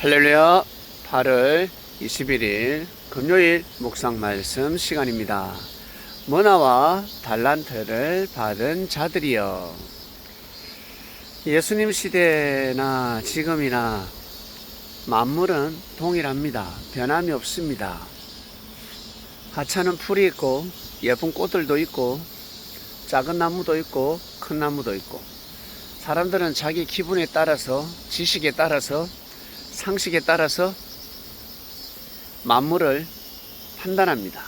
할렐루야. 8월 21일 금요일 묵상 말씀 시간입니다. 머나와 달란트를 받은 자들이여. 예수님 시대나 지금이나 만물은 동일합니다. 변함이 없습니다. 하찮은 풀이 있고 예쁜 꽃들도 있고 작은 나무도 있고 큰 나무도 있고, 사람들은 자기 기분에 따라서, 지식에 따라서, 상식에 따라서 만물을 판단합니다.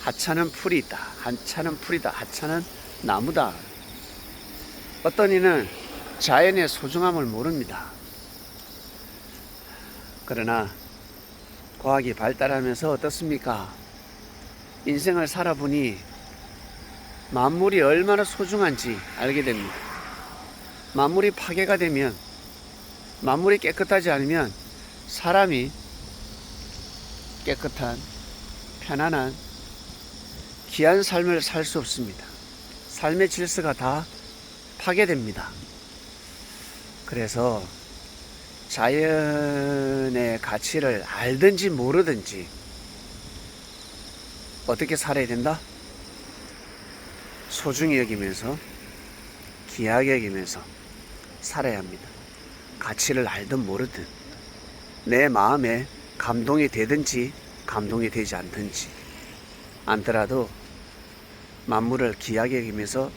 하찮은 풀이 있다, 하찮은 풀이다, 하찮은 나무다. 어떤 이는 자연의 소중함을 모릅니다. 그러나 과학이 발달하면서 어떻습니까? 인생을 살아보니 만물이 얼마나 소중한지 알게 됩니다. 만물이 파괴가 되면, 만물이 깨끗하지 않으면 사람이 깨끗한, 편안한, 귀한 삶을 살 수 없습니다. 삶의 질서가 다 파괴됩니다. 그래서 자연의 가치를 알든지 모르든지 어떻게 살아야 된다? 소중히 여기면서, 귀하게 여기면서 살아야 합니다. 가치를 알든 모르든, 내 마음에 감동이 되든지 감동이 되지 않더라도 만물을 귀하게 여기면서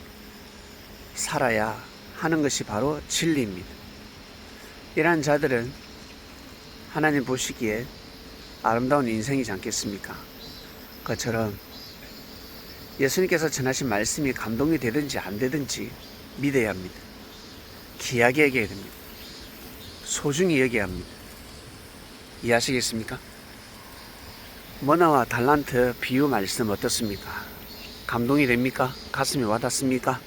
살아야 하는 것이 바로 진리입니다. 이러한 자들은 하나님 보시기에 아름다운 인생이지 않겠습니까? 그처럼 예수님께서 전하신 말씀이 감동이 되든지 안 되든지 믿어야 합니다. 귀하게 여겨야 됩니다. 소중히 여겨야 합니다. 이해하시겠습니까? 머나와 달란트 비유 말씀 어떻습니까? 감동이 됩니까? 가슴이 와닿습니까?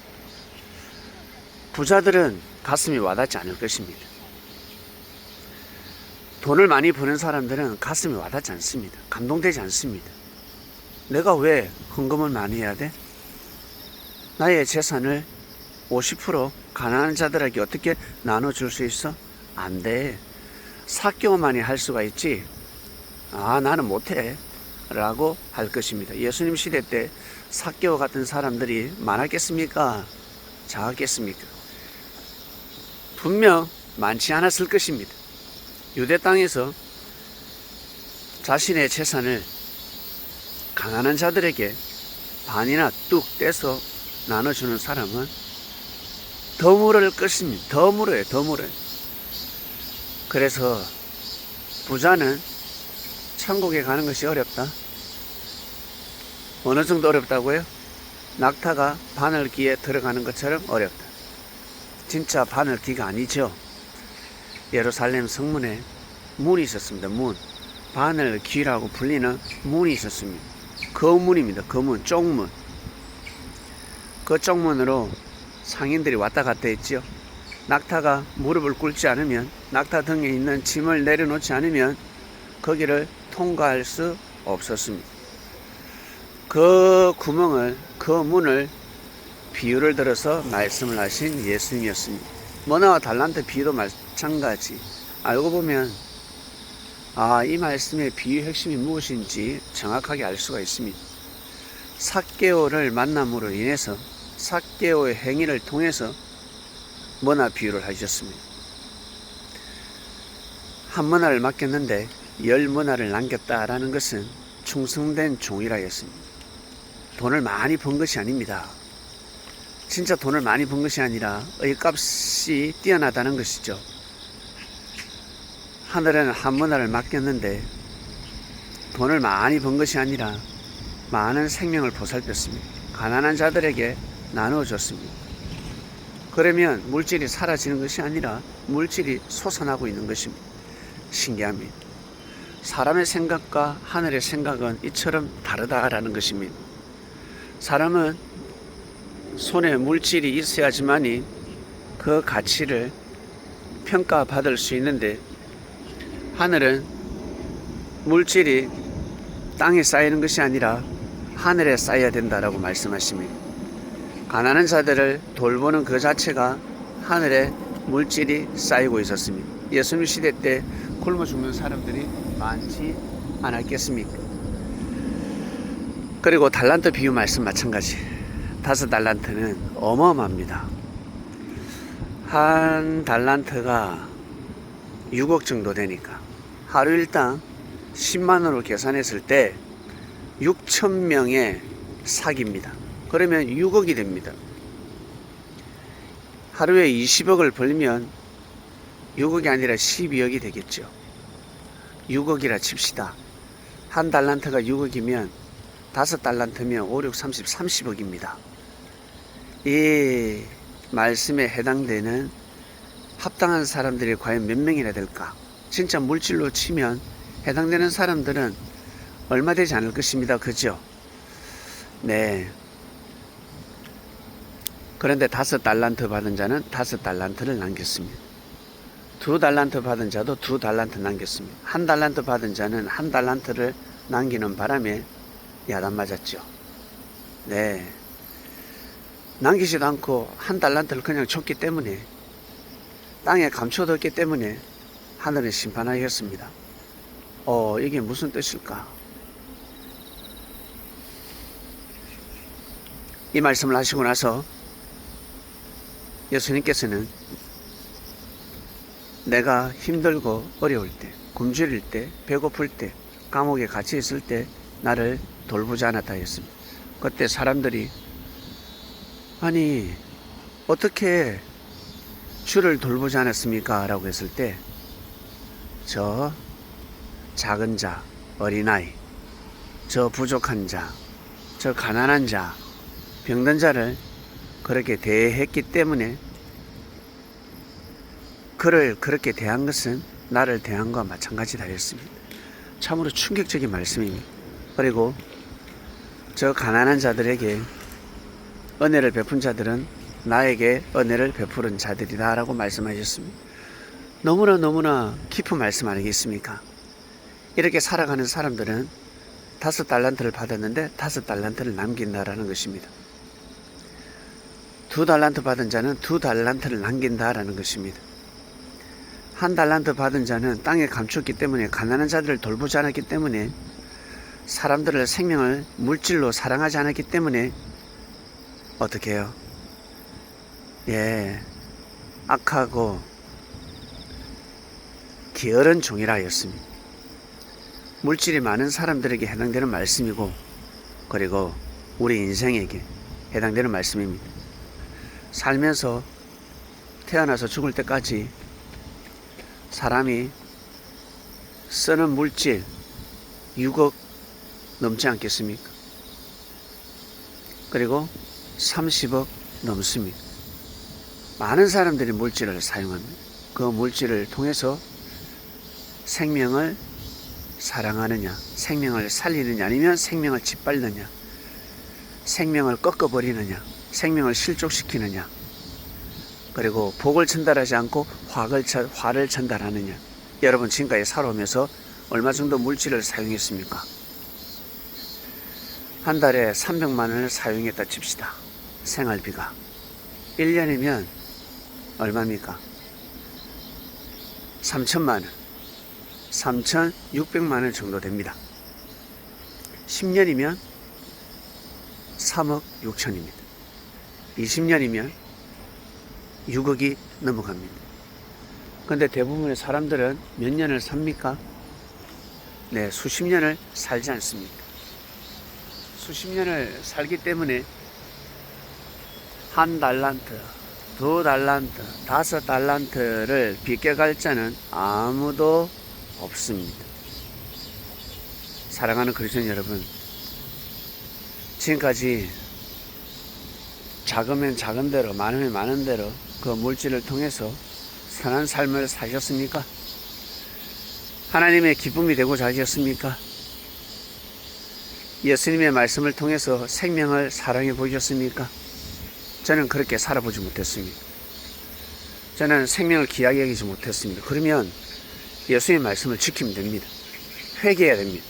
부자들은 가슴이 와닿지 않을 것입니다. 돈을 많이 버는 사람들은 가슴이 와닿지 않습니다. 감동되지 않습니다. 내가 왜 헌금을 많이 해야 돼? 나의 재산을 50% 가난한 자들에게 어떻게 나눠줄 수 있어? 안 돼. 삭개오만이 할 수가 있지, 나는 못해 라고 할 것입니다. 예수님 시대 때 삭개오 같은 사람들이 많았겠습니까? 작았겠습니까? 분명 많지 않았을 것입니다. 유대 땅에서 자신의 재산을 가난한 자들에게 반이나 뚝 떼서 나눠주는 사람은 드물 것입니다. 드물어요. 그래서 부자는 천국에 가는 것이 어렵다. 어느 정도 어렵다고요? 낙타가 바늘귀에 들어가는 것처럼 어렵다. 진짜 바늘귀가 아니죠. 예루살렘 성문에 문이 있었습니다. 문. 바늘귀라고 불리는 문이 있었습니다. 거문입니다. 거문, 쪽문. 그 쪽문으로 상인들이 왔다 갔다 했죠. 낙타가 무릎을 꿇지 않으면, 낙타 등에 있는 짐을 내려놓지 않으면 거기를 통과할 수 없었습니다. 그 구멍을, 그 문을 비유를 들어서 말씀을 하신 예수님이었습니다. 머나와 달란트 비유도 마찬가지. 알고 보면 이 말씀의 비유 핵심이 무엇인지 정확하게 알 수가 있습니다. 삭개오를 만남으로 인해서, 삭개오의 행위를 통해서 머나 비유를 하셨습니다. 한 머나를 맡겼는데 10머나를 남겼다라는 것은 충성된 종이라 했습니다. 돈을 많이 번 것이 아닙니다. 진짜 돈을 많이 번 것이 아니라 의값이 뛰어나다는 것이죠. 하늘에는 한 머나를 맡겼는데 돈을 많이 번 것이 아니라 많은 생명을 보살폈습니다. 가난한 자들에게 나누어줬습니다. 그러면 물질이 사라지는 것이 아니라 물질이 솟아나고 있는 것입니다. 신기합니다. 사람의 생각과 하늘의 생각은 이처럼 다르다라는 것입니다. 사람은 손에 물질이 있어야지만이 그 가치를 평가받을 수 있는데, 하늘은 물질이 땅에 쌓이는 것이 아니라 하늘에 쌓여야 된다라고 말씀하십니다. 가난한 자들을 돌보는 그 자체가 하늘의 물질이 쌓이고 있었습니다. 예수님 시대 때 굶어 죽는 사람들이 많지 않았겠습니까? 그리고 달란트 비유 말씀 마찬가지. 5달란트는 어마어마합니다. 한 달란트가 6억 정도 되니까 하루 일당 10만원으로 계산했을 때 6,000명의 사기입니다. 그러면 6억이 됩니다. 하루에 20억을 벌면 6억이 아니라 12억이 되겠죠. 6억이라 칩시다. 한 달란트가 6억이면 5달란트면 5, 6, 30, 30억입니다. 이 말씀에 해당되는 합당한 사람들이 과연 몇 명이나 될까? 진짜 물질로 치면 해당되는 사람들은 얼마 되지 않을 것입니다. 그죠? 네. 그런데 5달란트 받은 자는 5달란트를 남겼습니다. 2달란트 받은 자도 2달란트 남겼습니다. 1달란트 받은 자는 1달란트를 남기는 바람에 야단 맞았죠. 네. 남기지도 않고 1달란트를 그냥 줬기 때문에, 땅에 감춰뒀기 때문에 하늘은 심판하였습니다. 이게 무슨 뜻일까? 이 말씀을 하시고 나서 예수님께서는 내가 힘들고 어려울 때, 굶주릴 때, 배고플 때, 감옥에 갇혀 있을 때 나를 돌보지 않았다 했습니다. 그때 사람들이 아니 어떻게 주를 돌보지 않았습니까? 라고 했을 때 저 작은 자, 어린아이, 저 부족한 자, 저 가난한 자, 병든 자를 그렇게 대했기 때문에 그를 그렇게 대한 것은 나를 대한 것과 마찬가지다 했습니다. 참으로 충격적인 말씀입니다. 그리고 저 가난한 자들에게 은혜를 베푼 자들은 나에게 은혜를 베푸는 자들이다 라고 말씀하셨습니다. 너무나 깊은 말씀 아니겠습니까? 이렇게 살아가는 사람들은 5달란트를 받았는데 5달란트를 남긴다라는 것입니다. 2달란트 받은 자는 2달란트를 남긴다라는 것입니다. 1달란트 받은 자는 땅에 감췄기 때문에, 가난한 자들을 돌보지 않았기 때문에, 사람들을, 생명을 물질로 사랑하지 않았기 때문에 어떻게 해요? 악하고 게으른 종이라 하였습니다. 물질이 많은 사람들에게 해당되는 말씀이고, 그리고 우리 인생에게 해당되는 말씀입니다. 살면서 태어나서 죽을 때까지 사람이 쓰는 물질 6억 넘지 않겠습니까? 그리고 30억 넘습니다. 많은 사람들이 물질을 사용합니다. 그 물질을 통해서 생명을 사랑하느냐, 생명을 살리느냐, 아니면 생명을 짓밟느냐, 생명을 꺾어버리느냐, 생명을 실족시키느냐, 그리고 복을 전달하지 않고 화를 전달하느냐. 여러분 지금까지 살아오면서 얼마 정도 물질을 사용했습니까? 한 달에 300만 원을 사용했다 칩시다. 생활비가 1년이면 얼마입니까? 3천만 원, 3,600만 원 정도 됩니다. 10년이면 3억 6천입니다. 20년이면 6억이 넘어갑니다. 그런데 대부분의 사람들은 몇 년을 삽니까? 네, 수십 년을 살지 않습니까? 수십 년을 살기 때문에 1달란트, 2달란트, 5달란트를 빗겨갈 자는 아무도 없습니다. 사랑하는 그리스도인 여러분, 지금까지 작으면 작은 대로, 많으면 많은 대로 그 물질을 통해서 선한 삶을 사셨습니까? 하나님의 기쁨이 되고자 하셨습니까? 예수님의 말씀을 통해서 생명을 사랑해 보셨습니까? 저는 그렇게 살아보지 못했습니다. 저는 생명을 귀하게 여기지 못했습니다. 그러면 예수님의 말씀을 지키면 됩니다. 회개해야 됩니다.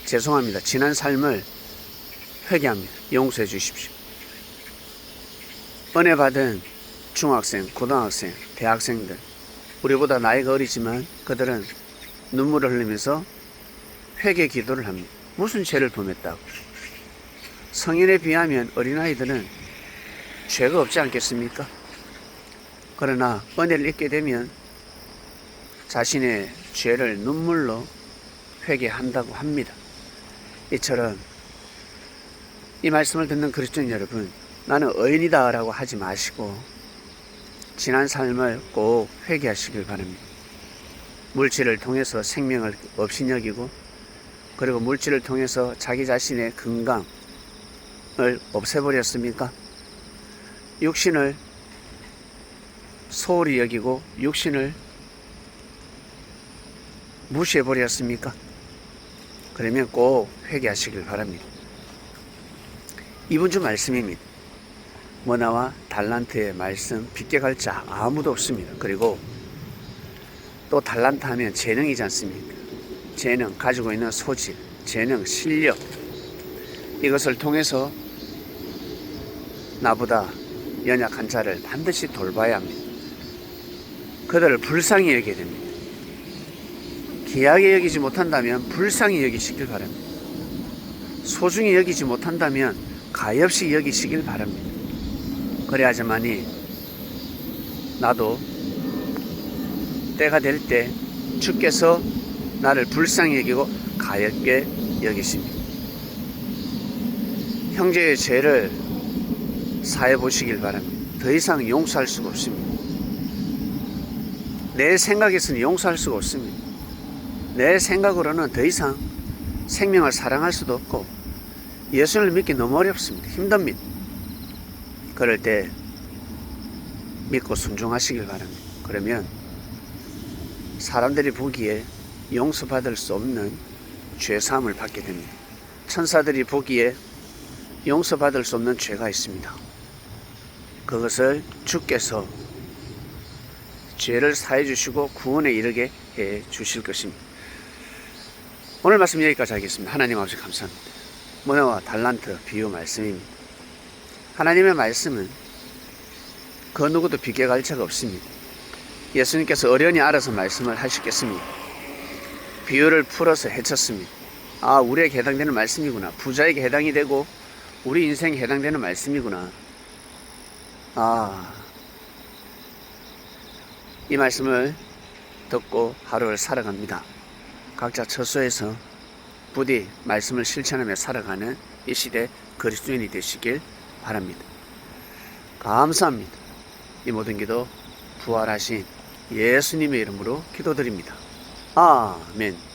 죄송합니다. 지난 삶을 회개합니다. 용서해 주십시오. 은혜 받은 중학생, 고등학생, 대학생들, 우리보다 나이가 어리지만 그들은 눈물을 흘리면서 회개 기도를 합니다. 무슨 죄를 범했다고? 성인에 비하면 어린아이들은 죄가 없지 않겠습니까? 그러나 은혜를 잊게 되면 자신의 죄를 눈물로 회개한다고 합니다. 이처럼 이 말씀을 듣는 그리스도인 여러분, 나는 의인이다 라고 하지 마시고 지난 삶을 꼭 회개하시길 바랍니다. 물질을 통해서 생명을 없이 여기고, 그리고 물질을 통해서 자기 자신의 건강을 없애버렸습니까? 육신을 소홀히 여기고 육신을 무시해버렸습니까? 그러면 꼭 회개하시길 바랍니다. 이번 주 말씀입니다. 머나와 달란트의 말씀 빗겨갈 자 아무도 없습니다. 그리고 또 달란트 하면 재능이지 않습니까? 재능, 가지고 있는 소질, 재능, 실력, 이것을 통해서 나보다 연약한 자를 반드시 돌봐야 합니다. 그들을 불쌍히 여기게 됩니다. 귀하게 여기지 못한다면 불쌍히 여기시길 바랍니다. 소중히 여기지 못한다면 가엾이 여기시길 바랍니다. 그래야지만이 나도 때가 될 때 주께서 나를 불쌍히 여기고 가엾게 여기십니다. 형제의 죄를 사해 보시길 바랍니다. 더 이상 용서할 수가 없습니다. 내 생각에서는 용서할 수가 없습니다. 내 생각으로는 더 이상 생명을 사랑할 수도 없고 예수를 믿기 너무 어렵습니다. 힘듭니다. 그럴 때 믿고 순종하시길 바랍니다. 그러면 사람들이 보기에 용서받을 수 없는 죄사함을 받게 됩니다. 천사들이 보기에 용서받을 수 없는 죄가 있습니다. 그것을 주께서 죄를 사해 주시고 구원에 이르게 해 주실 것입니다. 오늘 말씀 여기까지 하겠습니다. 하나님 아버지 감사합니다. 머나와 달란트 비유 말씀입니다. 하나님의 말씀은 그 누구도 비교할 자가 없습니다. 예수님께서 어련히 알아서 말씀을 하시겠습니다. 비유를 풀어서 해쳤습니다. 아, 우리에게 해당되는 말씀이구나. 부자에게 해당이 되고 우리 인생에 해당되는 말씀이구나. 이 말씀을 듣고 하루를 살아갑니다. 각자 처소에서 부디 말씀을 실천하며 살아가는 이 시대 그리스도인이 되시길 바랍니다. 감사합니다. 이 모든 기도 부활하신 예수님의 이름으로 기도드립니다. 아멘.